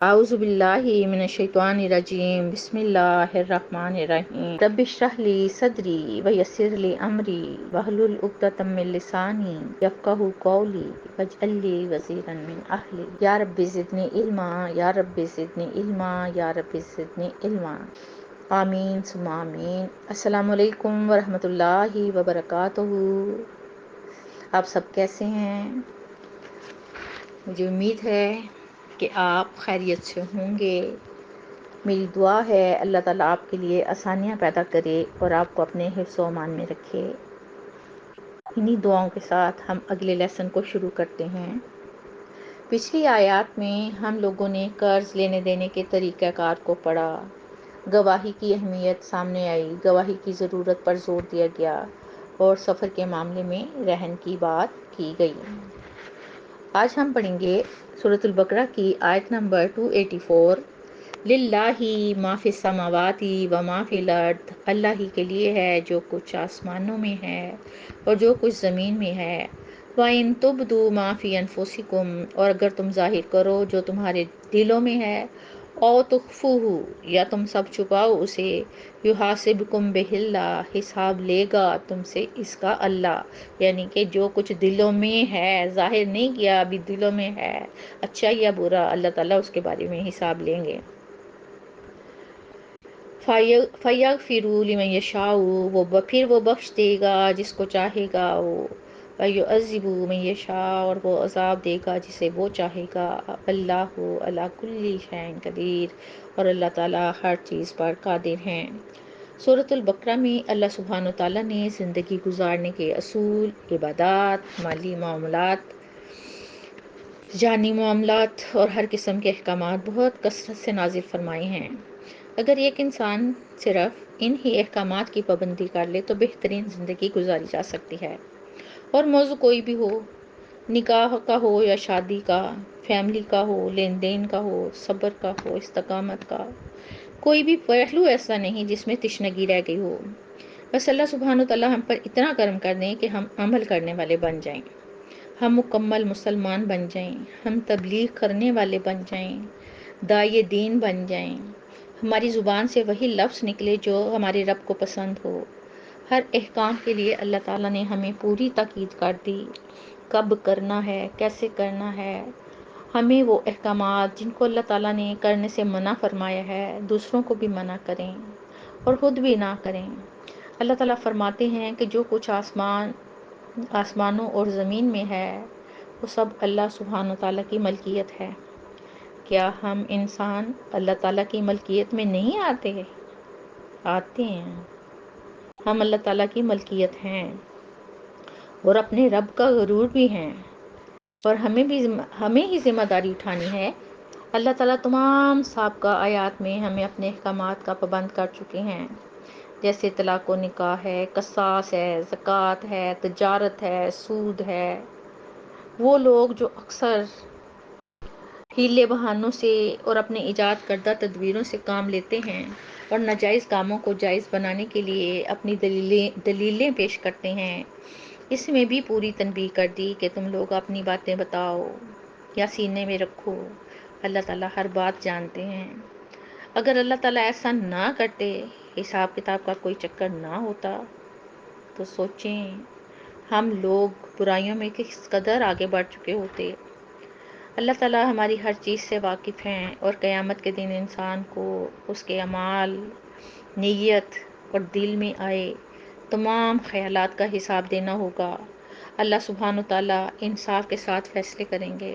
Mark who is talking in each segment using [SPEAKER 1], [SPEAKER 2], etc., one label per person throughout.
[SPEAKER 1] اعوذ باللہ من الشیطان الرجیم بسم اللہ الرحمن الرحیم رب اشرح لی صدری ویسر لی امری واحلل عقدۃ من لسانی یفقہوا قولی واجعل لی وزیرا من اہلی یا رب زدنی علما یا رب زدنی علما یا رب زدنی علما آمین ثم آمین۔ السلام علیکم ورحمۃ اللہ وبرکاتہ۔ آپ سب کیسے ہیں؟ مجھے امید ہے کہ آپ خیریت سے ہوں گے۔ میری دعا ہے اللہ تعالیٰ آپ کے لیے آسانیاں پیدا کرے اور آپ کو اپنے حفظ و امان میں رکھے۔ انہی دعاؤں کے ساتھ ہم اگلے لیسن کو شروع کرتے ہیں۔ پچھلی آیات میں ہم لوگوں نے قرض لینے دینے کے طریقہ کار کو پڑھا، گواہی کی اہمیت سامنے آئی، گواہی کی ضرورت پر زور دیا گیا اور سفر کے معاملے میں رہن کی بات کی گئی۔ آج ہم پڑھیں گے سورۃ البقرہ کی آیت نمبر 284۔ للہ ما فی السماوات و ما فی الارض، اللہ ہی کے لیے ہے جو کچھ آسمانوں میں ہے اور جو کچھ زمین میں ہے۔ وَإِن تُبْدُوا مَا فِي أَنفُسِكُمْ، اور اگر تم ظاہر کرو جو تمہارے دلوں میں ہے، او تخفوہ، یا تم سب چھپاؤ اسے، یحاسبکم بہ اللہ، حساب لے گا تم سے اس کا اللہ، یعنی کہ جو کچھ دلوں میں ہے، ظاہر نہیں کیا، ابھی دلوں میں ہے، اچھا یا برا، اللہ تعالیٰ اس کے بارے میں حساب لیں گے۔ فَيَغْفِرُ لِمَن يَشَاءُ، پھر وہ بخش دے گا جس کو چاہے گا وہ، وَيُعَذِّبُ مَن يَشَاءُ، اور وہ عذاب دے گا جسے وہ چاہے گا۔ اللہ علی کل شیء قدیر، اور اللہ تعالیٰ ہر چیز پر قادر ہیں۔ سورۃ البقرہ میں اللہ سبحانہ و تعالیٰ نے زندگی گزارنے کے اصول، عبادات، مالی معاملات، جانی معاملات اور ہر قسم کے احکامات بہت کثرت سے نازل فرمائے ہیں۔ اگر ایک انسان صرف ان ہی احکامات کی پابندی کر لے تو بہترین زندگی گزاری جا سکتی ہے، اور موضوع کوئی بھی ہو، نکاح کا ہو یا شادی کا، فیملی کا ہو، لین دین کا ہو، صبر کا ہو، استقامت کا، کوئی بھی پہلو ایسا نہیں جس میں تشنگی رہ گئی ہو۔ بس اللہ سبحانہ وتعالیٰ ہم پر اتنا کرم کر دیں کہ ہم عمل کرنے والے بن جائیں، ہم مکمل مسلمان بن جائیں، ہم تبلیغ کرنے والے بن جائیں، داعی دین بن جائیں، ہماری زبان سے وہی لفظ نکلے جو ہمارے رب کو پسند ہو۔ ہر احکام کے لیے اللہ تعالیٰ نے ہمیں پوری تاکید کر دی، کب کرنا ہے، کیسے کرنا ہے۔ ہمیں وہ احکامات جن کو اللہ تعالیٰ نے کرنے سے منع فرمایا ہے، دوسروں کو بھی منع کریں اور خود بھی نہ کریں۔ اللہ تعالیٰ فرماتے ہیں کہ جو کچھ آسمانوں اور زمین میں ہے وہ سب اللہ سبحانہ تعالیٰ کی ملکیت ہے۔ کیا ہم انسان اللہ تعالیٰ کی ملکیت میں نہیں آتے ہیں؟ ہم اللہ تعالیٰ کی ملکیت ہیں اور اپنے رب کا غرور بھی ہیں، اور ہمیں ہی ذمہ داری اٹھانی ہے۔ اللہ تعالیٰ تمام سابقہ آیات میں ہمیں اپنے احکامات کا پابند کر چکے ہیں، جیسے طلاق و نکاح ہے، قصاص ہے، زکوٰۃ ہے، تجارت ہے، سود ہے۔ وہ لوگ جو اکثر ہیلے بہانوں سے اور اپنے ایجاد کردہ تدبیروں سے کام لیتے ہیں اور ناجائز کاموں کو جائز بنانے کے لیے اپنی دلیلیں پیش کرتے ہیں، اس میں بھی پوری تنبیہ کر دی کہ تم لوگ اپنی باتیں بتاؤ یا سینے میں رکھو، اللہ تعالیٰ ہر بات جانتے ہیں۔ اگر اللہ تعالیٰ ایسا نہ کرتے، حساب کتاب کا کوئی چکر نہ ہوتا، تو سوچیں ہم لوگ برائیوں میں کس قدر آگے بڑھ چکے ہوتے۔ اللہ تعالیٰ ہماری ہر چیز سے واقف ہیں، اور قیامت کے دن انسان کو اس کے اعمال، نیت اور دل میں آئے تمام خیالات کا حساب دینا ہوگا۔ اللہ سبحانہ تعالیٰ انصاف کے ساتھ فیصلے کریں گے،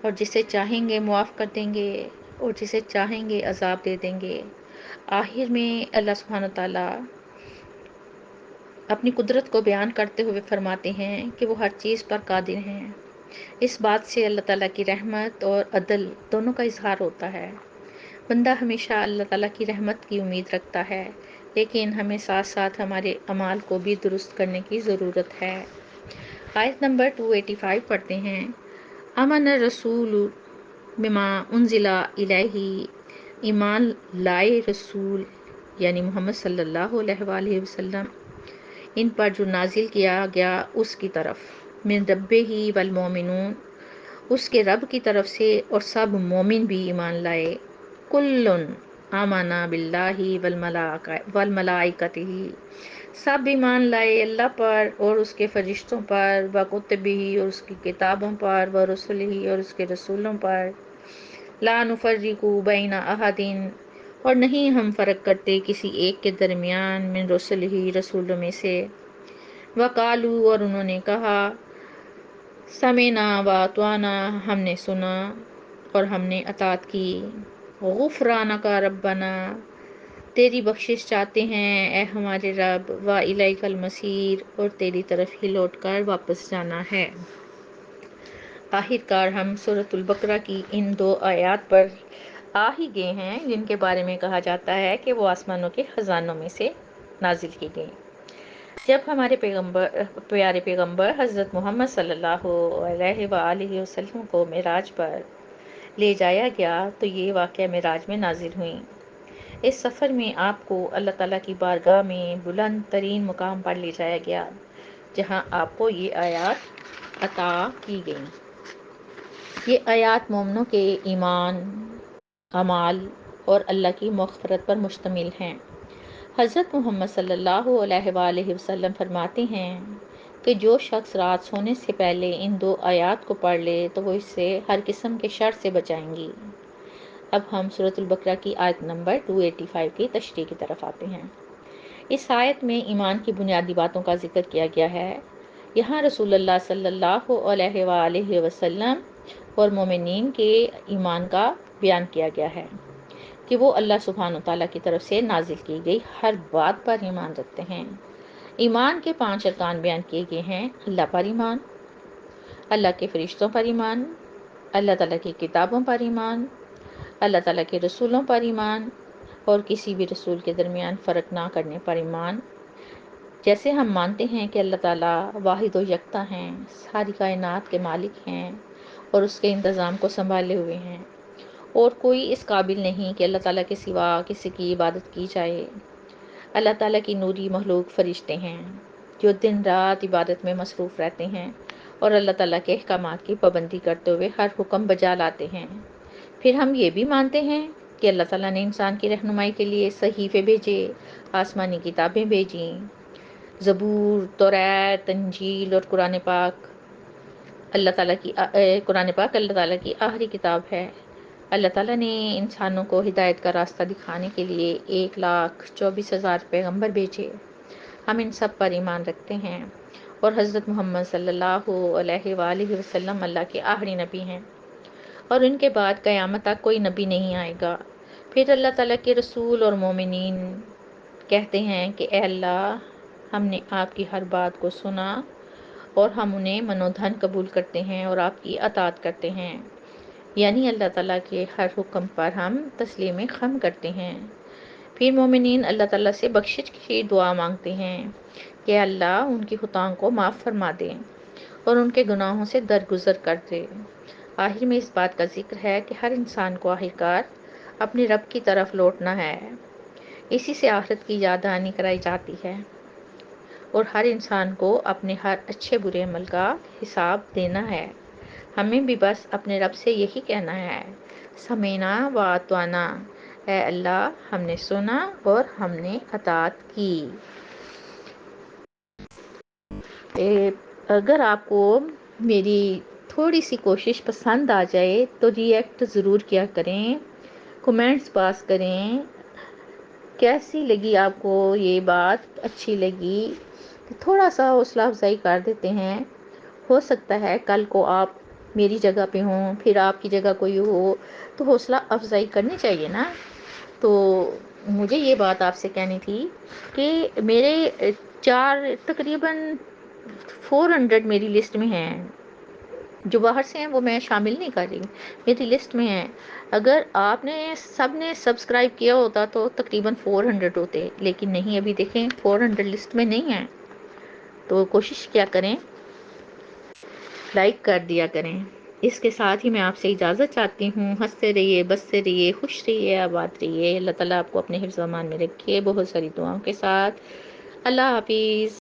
[SPEAKER 1] اور جسے چاہیں گے معاف کر دیں گے اور جسے چاہیں گے عذاب دے دیں گے۔ آخر میں اللہ سبحانہ تعالیٰ اپنی قدرت کو بیان کرتے ہوئے فرماتے ہیں کہ وہ ہر چیز پر قادر ہیں۔ اس بات سے اللہ تعالیٰ کی رحمت اور عدل دونوں کا اظہار ہوتا ہے۔ بندہ ہمیشہ اللہ تعالیٰ کی رحمت کی امید رکھتا ہے، لیکن ہمیں ساتھ ساتھ ہمارے اعمال کو بھی درست کرنے کی ضرورت ہے۔ آیت نمبر 285 پڑھتے ہیں۔ آمن الرسول بما انزل الیہ، ایمان لائے رسول یعنی محمد صلی اللہ علیہ وآلہ وسلم ان پر جو نازل کیا گیا اس کی طرف، من ربہ والمؤمنون، اس کے رب کی طرف سے اور سب مومن بھی ایمان لائے۔ کلن آمنا باللہ والملائکتہ، سب ایمان لائے اللہ پر اور اس کے فرشتوں پر، وکتبہ اور اس کی کتابوں پر، ورسلہ اور اس کے رسولوں پر، لا نفرق بین احد، اور نہیں ہم فرق کرتے کسی ایک کے درمیان، من رسلہ رسولوں میں سے، وقالو اور انہوں نے کہا، سمعنا واطعنا، ہم نے سنا اور ہم نے اطاعت کی، غفرانک ربنا، تیری بخشش چاہتے ہیں اے ہمارے رب، وإلیک المصیر، اور تیری طرف ہی لوٹ کر واپس جانا ہے۔ آخر کار ہم سورۃ البقرہ کی ان 2 آیات پر آ ہی گئے ہیں جن کے بارے میں کہا جاتا ہے کہ وہ آسمانوں کے خزانوں میں سے نازل کی گئی۔ جب ہمارے پیارے پیغمبر حضرت محمد صلی اللہ علیہ وآلہ وسلم کو معراج پر لے جایا گیا تو یہ واقعہ معراج میں نازل ہوئی۔ اس سفر میں آپ کو اللہ تعالیٰ کی بارگاہ میں بلند ترین مقام پر لے جایا گیا، جہاں آپ کو یہ آیات عطا کی گئیں۔ یہ آیات مومنوں کے ایمان، اعمال اور اللہ کی مغفرت پر مشتمل ہیں۔ حضرت محمد صلی اللہ علیہ وآلہ وسلم فرماتے ہیں کہ جو شخص رات سونے سے پہلے ان 2 آیات کو پڑھ لے تو وہ اس سے ہر قسم کے شر سے بچائیں گی۔ اب ہم سورۃ البقرہ کی آیت نمبر 285 کی تشریح کی طرف آتے ہیں۔ اس آیت میں ایمان کی بنیادی باتوں کا ذکر کیا گیا ہے۔ یہاں رسول اللہ صلی اللہ علیہ وآلہ وسلم اور مومنین کے ایمان کا بیان کیا گیا ہے کہ وہ اللہ سبحانہ وتعالیٰ کی طرف سے نازل کی گئی ہر بات پر ایمان رکھتے ہیں۔ ایمان کے 5 ارکان بیان کیے گئے ہیں: اللہ پر ایمان، اللہ کے فرشتوں پر ایمان، اللہ تعالیٰ کی کتابوں پر ایمان، اللہ تعالیٰ کے رسولوں پر ایمان، اور کسی بھی رسول کے درمیان فرق نہ کرنے پر ایمان۔ جیسے ہم مانتے ہیں کہ اللہ تعالیٰ واحد و یکتا ہیں، ساری کائنات کے مالک ہیں اور اس کے انتظام کو سنبھالے ہوئے ہیں، اور کوئی اس قابل نہیں کہ اللہ تعالیٰ کے سوا کسی کی عبادت کی جائے۔ اللہ تعالیٰ کی نوری مخلوق فرشتے ہیں جو دن رات عبادت میں مصروف رہتے ہیں اور اللہ تعالیٰ کے احکامات کی پابندی کرتے ہوئے ہر حکم بجا لاتے ہیں۔ پھر ہم یہ بھی مانتے ہیں کہ اللہ تعالیٰ نے انسان کی رہنمائی کے لیے صحیفے بھیجے، آسمانی کتابیں بھیجیں، زبور، توریت، انجیل اور قرآن پاک۔ قرآن پاک اللہ تعالیٰ کی آخری کتاب ہے۔ اللہ تعالیٰ نے انسانوں کو ہدایت کا راستہ دکھانے کے لیے 1,24,000 پیغمبر بھیجے۔ ہم ان سب پر ایمان رکھتے ہیں، اور حضرت محمد صلی اللہ علیہ وآلہ وسلم اللہ کے آخری نبی ہیں، اور ان کے بعد قیامت تک کوئی نبی نہیں آئے گا۔ پھر اللہ تعالیٰ کے رسول اور مومنین کہتے ہیں کہ اے اللہ، ہم نے آپ کی ہر بات کو سنا اور ہم انہیں من و دھن قبول کرتے ہیں اور آپ کی اطاعت کرتے ہیں، یعنی اللہ تعالیٰ کے ہر حکم پر ہم تسلیم خم کرتے ہیں۔ پھر مومنین اللہ تعالیٰ سے بخشش کی دعا مانگتے ہیں کہ اللہ ان کی خطاؤں کو معاف فرما دے اور ان کے گناہوں سے درگزر کر دے۔ آخر میں اس بات کا ذکر ہے کہ ہر انسان کو آخر کار اپنے رب کی طرف لوٹنا ہے، اسی سے آخرت کی یاد دہانی کرائی جاتی ہے، اور ہر انسان کو اپنے ہر اچھے برے عمل کا حساب دینا ہے۔ ہمیں بھی بس اپنے رب سے یہی کہنا ہے، سمعنا واطعنا، اے اللہ ہم نے سنا اور ہم نے اطاعت کی۔ اگر آپ کو میری تھوڑی سی کوشش پسند آ جائے تو ری ایکٹ ضرور کیا کریں، کمنٹس پاس کریں، کیسی لگی آپ کو یہ بات، اچھی لگی تو تھوڑا سا حوصلہ افزائی کر دیتے ہیں۔ ہو سکتا ہے کل کو آپ میری جگہ پہ ہوں، پھر آپ کی جگہ کوئی ہو، تو حوصلہ افزائی کرنی چاہیے نا۔ تو مجھے یہ بات آپ سے کہنی تھی کہ میرے تقریباً 400 میری لسٹ میں ہیں، جو باہر سے ہیں وہ میں شامل نہیں کر رہی، میری لسٹ میں ہیں۔ اگر آپ نے سب نے سبسکرائب کیا ہوتا تو تقریباً 400 ہوتے، لیکن نہیں، ابھی دیکھیں 400 لسٹ میں نہیں ہیں۔ تو کوشش کیا کریں، لائک کر دیا کریں۔ اس کے ساتھ ہی میں آپ سے اجازت چاہتی ہوں۔ ہنستے رہیے، بستے رہیے، خوش رہیے، آباد رہیے۔ اللہ تعالیٰ آپ کو اپنے حفظ و امان میں رکھے، بہت ساری دعاؤں کے ساتھ۔ اللہ حافظ۔